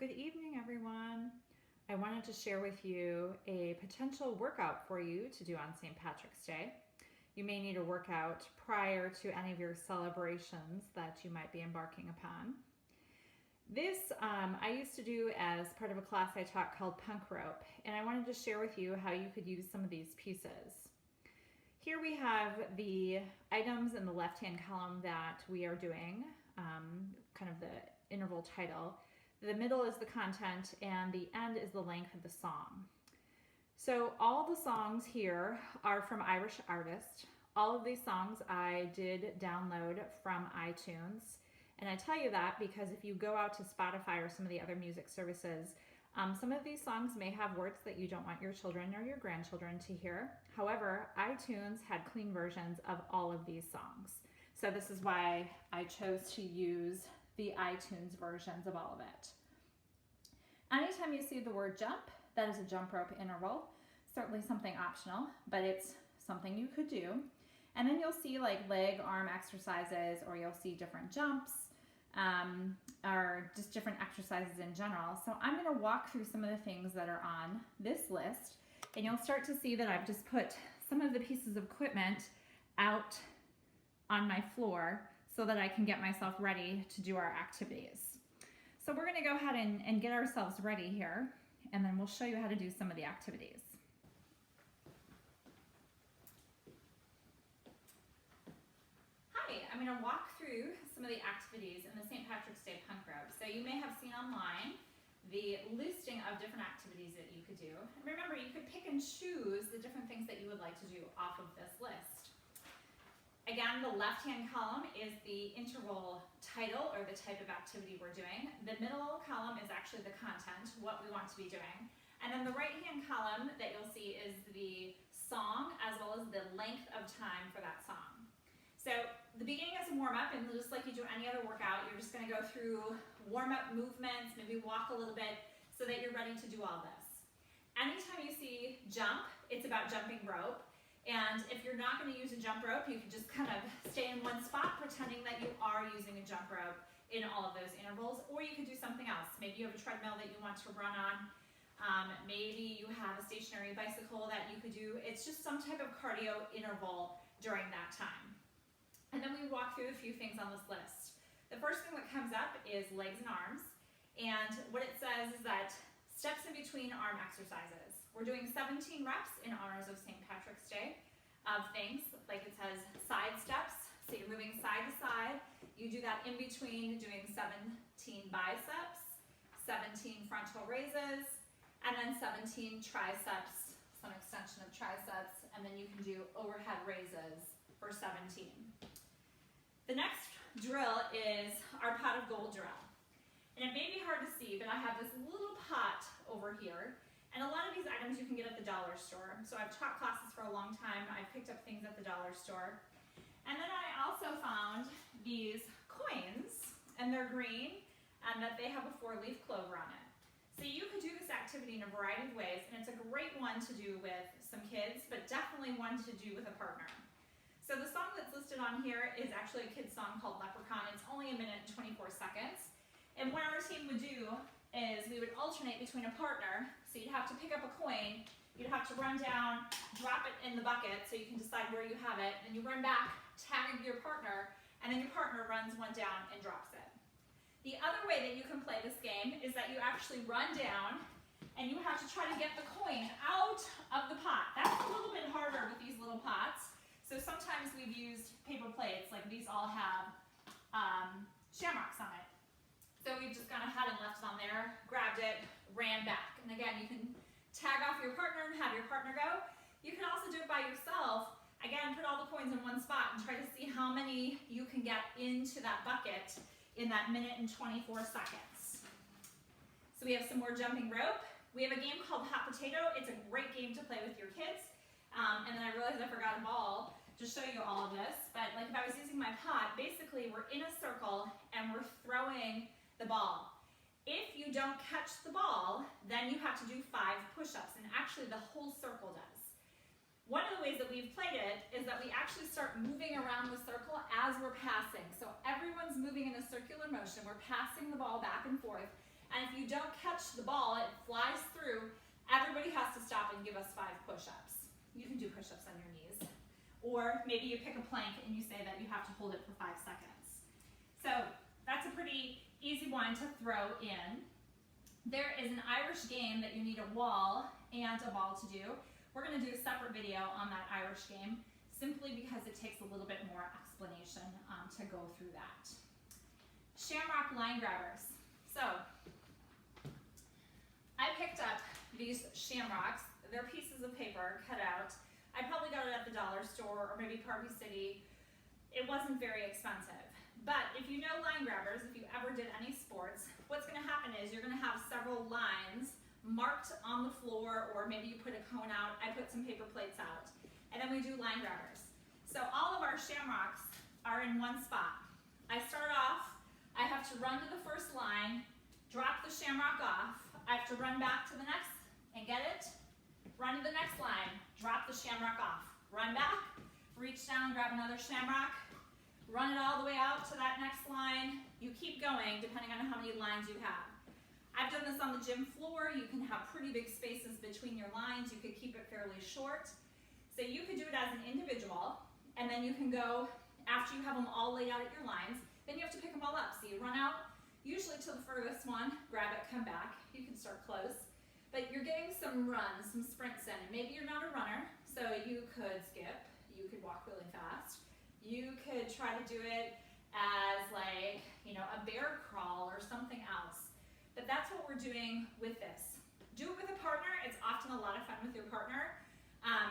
Good evening, everyone. I wanted to share with you a potential workout for you to do on St. Patrick's Day. You may need a workout prior to any of your celebrations that you might be embarking upon. This I used to do as part of a class I taught called Punk Rope, and I wanted to share with you how you could use some of these pieces. Here we have the items in the left-hand column that we are doing, kind of the interval title. The middle is the content and the end is the length of the song. So all the songs here are from Irish artists. All of these songs I did download from iTunes. And I tell you that because if you go out to Spotify or some of the other music services, some of these songs may have words that you don't want your children or your grandchildren to hear. However, iTunes had clean versions of all of these songs. So this is why I chose to use the iTunes versions of all of it. Anytime you see the word jump, that is a jump rope interval. Certainly something optional, but it's something you could do. And then you'll see like leg, arm exercises, or you'll see different jumps, or just different exercises in general. So I'm gonna walk through some of the things that are on this list, and you'll start to see that I've just put some of the pieces of equipment out on my floor so that I can get myself ready to do our activities. So we're gonna go ahead and get ourselves ready here, and then we'll show you how to do some of the activities. Hi, I'm gonna walk through some of the activities in the St. Patrick's Day Punk Rope. So you may have seen online the listing of different activities that you could do. And remember, you could pick and choose the different things that you would like to do off of this list. Again, the left-hand column is the interval title or the type of activity we're doing. The middle column is actually the content, what we want to be doing. And then the right-hand column that you'll see is the song as well as the length of time for that song. So the beginning is a warm-up, and just like you do any other workout, you're just gonna go through warm-up movements, maybe walk a little bit so that you're ready to do all this. Anytime you see jump, it's about jumping rope. And if you're not going to use a jump rope, you can just kind of stay in one spot pretending that you are using a jump rope in all of those intervals, or you could do something else. Maybe you have a treadmill that you want to run on. Maybe you have a stationary bicycle that you could do. It's just some type of cardio interval during that time. And then we walk through a few things on this list. The first thing that comes up is legs and arms. And what it says is that steps in between arm exercises. We're doing 17 reps in honors of St. Patrick's Day of things, like it says side steps, so you're moving side to side. You do that in between doing 17 biceps, 17 frontal raises, and then 17 triceps, some extension of triceps, and then you can do overhead raises for 17. The next drill is our pot of gold drill. And it may be hard to see, but I have this little pot over here. And a lot of these items you can get at the dollar store. So I've taught classes for a long time. I've picked up things at the dollar store. And then I also found these coins, and they're green, and that they have a 4-leaf clover on it. So you could do this activity in a variety of ways, and it's a great one to do with some kids, but definitely one to do with a partner. So the song that's listed on here is actually a kid's song called Leprechaun. It's only 1 minute and 24 seconds. And what our team would do is we would alternate between a partner. So you'd have to pick up a coin, you'd have to run down, drop it in the bucket so you can decide where you have it, then you run back, tag your partner, and then your partner runs one down and drops it. The other way that you can play this game is that you actually run down and you have to try to get the coin out of the pot. That's a little bit harder with these little pots. So sometimes we've used paper plates, like these all have shamrocks on it. So we've just gone ahead and left it on there, grabbed it, ran back. And again, you can tag off your partner and have your partner go. You can also do it by yourself. Again, put all the coins in one spot and try to see how many you can get into that bucket in that 1 minute and 24 seconds. So we have some more jumping rope. We have a game called Hot Potato. It's a great game to play with your kids. And then I realized I forgot a ball to show you all of this. But like if I was using my pot, basically we're in a circle and we're throwing the ball. If you don't catch the ball, then you have to do 5 push-ups, and actually the whole circle does. One of the ways that we've played it is that we actually start moving around the circle as we're passing. So everyone's moving in a circular motion. We're passing the ball back and forth, And if you don't catch the ball, it flies through, everybody has to stop and give us 5 push-ups. You can do push-ups on your knees. Or maybe you pick a plank and you say that you have to hold it for 5 seconds. So that's a pretty easy one to throw in. There is an Irish game that you need a wall and a ball to do. We're going to do a separate video on that Irish game, simply because it takes a little bit more explanation to go through that. Shamrock line grabbers. So I picked up these shamrocks. They're pieces of paper cut out. I probably got it at the dollar store or maybe Burpee City. It wasn't very expensive. But if you know line grabbers, if you ever did any sports, what's going to happen is you're going to have several lines marked on the floor, or maybe you put a cone out. I put some paper plates out. And then we do line grabbers. So all of our shamrocks are in one spot. I start off, I have to run to the first line, drop the shamrock off. I have to run back to the next and get it. Run to the next line, drop the shamrock off. Run back, reach down, grab another shamrock, run it all the way out to that next line. You keep going depending on how many lines you have. I've done this on the gym floor. You can have pretty big spaces between your lines. You could keep it fairly short. So you could do it as an individual, and then you can go, after you have them all laid out at your lines, then you have to pick them all up. So you run out, usually to the furthest one, grab it, come back. You can start close. But you're getting some runs, some sprints in. Maybe you're not a runner, so you could skip. You could walk really fast. You could try to do it as like, a bear crawl or something else. But that's what we're doing with this. Do it with a partner. It's often a lot of fun with your partner,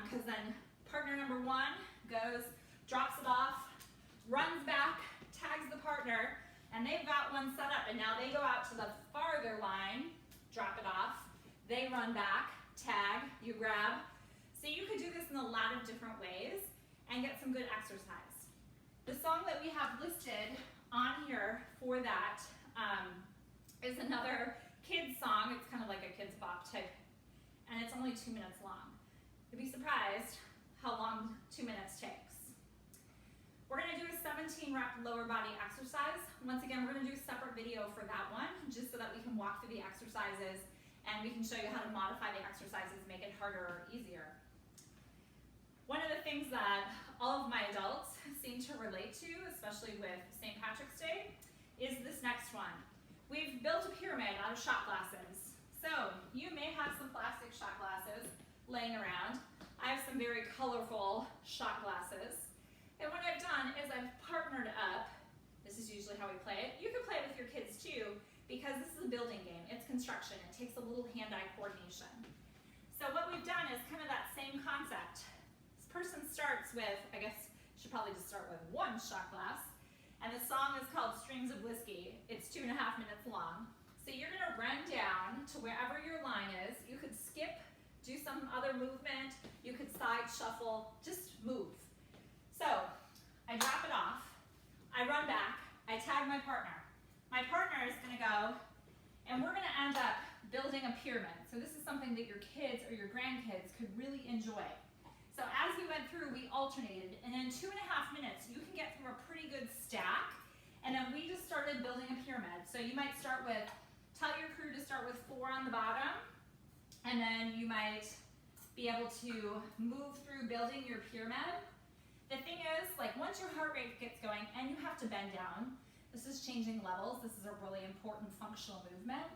because then partner number 1 goes, drops it off, runs back, tags the partner, and they've got one set up, and now they go out to the farther line, drop it off, they run back, tag, you grab. So you could do this in a lot of different ways and get some good exercise. The song that we have listed on here for that is another kids song. It's kind of like a kids bop type, and it's only 2 minutes long. You'd be surprised how long 2 minutes takes. We're going to do a 17 rep lower body exercise. Once again, we're going to do a separate video for that one, just so that we can walk through the exercises and we can show you how to modify the exercises, make it harder or easier. One of the things that all of my adults seem to relate to, especially with St. Patrick's Day, is this next one. We've built a pyramid out of shot glasses. So you may have some plastic shot glasses laying around. I have some very colorful shot glasses. And what I've done is I've partnered up. This is usually how we play it. You can play it with your kids too, because this is a building game. It's construction. It takes a little hand-eye coordination. So what we've done is kind of that same concept. This person starts with, I guess, should probably just start with 1 shot glass. And the song is called Streams of Whiskey. It's 2.5 minutes long. So you're gonna run down to wherever your line is. You could skip, do some other movement. You could side shuffle, just move. So I drop it off, I run back, I tag my partner. My partner is gonna go, and we're gonna end up building a pyramid. So this is something that your kids or your grandkids could really enjoy. So as we went through, we alternated, and in 2.5 minutes, you can get through a pretty good stack, and then we just started building a pyramid. So you might start with, tell your crew to start with 4 on the bottom, and then you might be able to move through building your pyramid. The thing is, like, once your heart rate gets going, and you have to bend down, this is changing levels. This is a really important functional movement.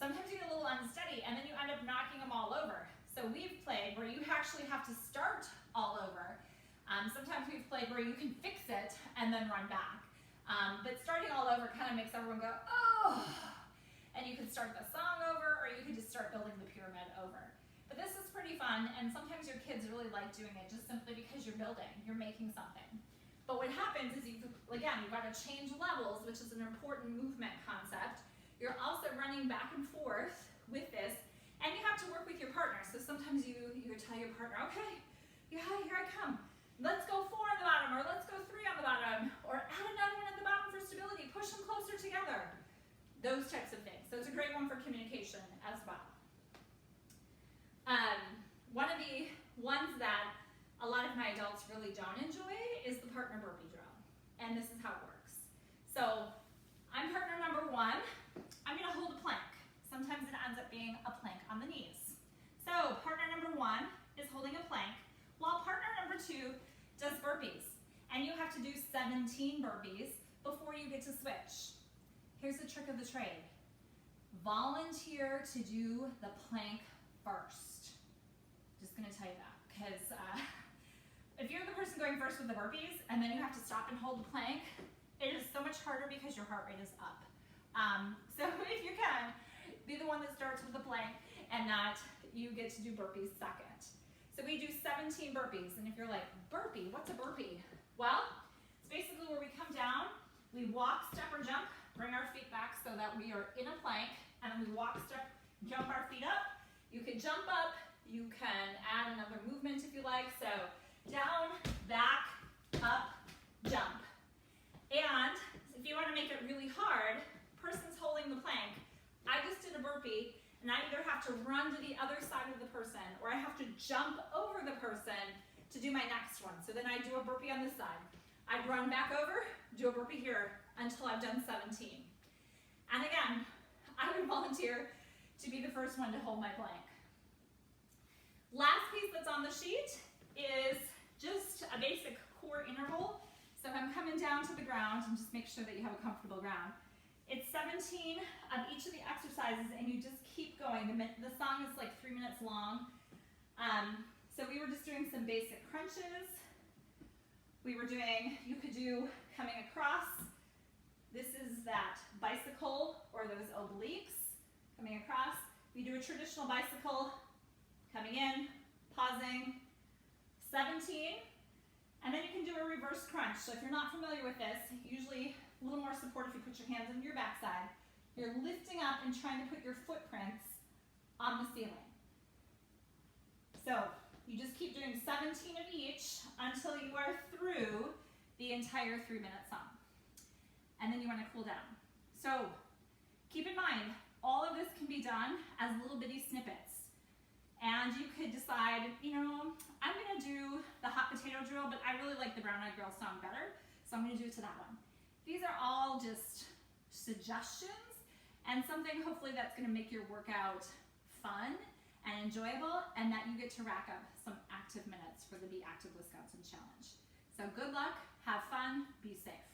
Sometimes you get a little unsteady, and then you end up knocking them all over. So we've played where you actually have to start all over. Sometimes we've played where you can fix it and then run back. But starting all over kind of makes everyone go, oh! And you could start the song over, or you could just start building the pyramid over. But this is pretty fun, and sometimes your kids really like doing it just simply because you're building, you're making something. But what happens is, you've got to change levels, which is an important movement concept. You're also running back and forth with this, and you have to work with your partner. So sometimes you tell your partner, okay, yeah, here I come. Let's go 4 on the bottom, or let's go 3 on the bottom, or add another one at the bottom for stability. Push them closer together. Those types of things. So it's a great one for communication as well. One of the ones that a lot of my adults really don't enjoy is the partner burpee drill. And this is how it works. So I'm partner number 1. I'm going to hold a plank. on the knees. So partner number 1 is holding a plank, while partner number 2 does burpees. And you have to do 17 burpees before you get to switch. Here's the trick of the trade. Volunteer to do the plank first. Just gonna tell you that, because if you're the person going first with the burpees and then you have to stop and hold the plank, it is so much harder because your heart rate is up. So if you can, be the one that starts with the plank and that you get to do burpees second. So we do 17 burpees, and if you're like, burpee, what's a burpee? Well, it's basically where we come down, we walk, step, or jump, bring our feet back so that we are in a plank, and then we walk, step, jump our feet up. You can jump up, you can add another movement if you like, so down, back, up, jump. And if you want to make it really hard, person's holding the plank. I just did a burpee, and I either have to run to the other side of the person, or I have to jump over the person to do my next one. So then I do a burpee on this side. I'd run back over, do a burpee here until I've done 17. And again, I would volunteer to be the first one to hold my plank. Last piece that's on the sheet is just a basic core interval. So I'm coming down to the ground, and just make sure that you have a comfortable ground. It's 17 of each of the exercises, and you just keep going. The song is like 3 minutes long. So we were just doing some basic crunches. We were doing, you could do coming across. This is that bicycle or those obliques coming across. We do a traditional bicycle, coming in, pausing, 17. And then you can do a reverse crunch. So if you're not familiar with this, usually a little more support if you put your hands under your backside. You're lifting up and trying to put your footprints on the ceiling. So you just keep doing 17 of each until you are through the entire 3-minute song. And then you want to cool down. So keep in mind, all of this can be done as little bitty snippets. And you could decide, you know, I'm going to do the hot potato drill, but I really like the Brown Eyed Girl song better, so I'm going to do it to that one. These are all just suggestions and something hopefully that's going to make your workout fun and enjoyable, and that you get to rack up some active minutes for the Be Active Wisconsin Challenge. So good luck, have fun, be safe.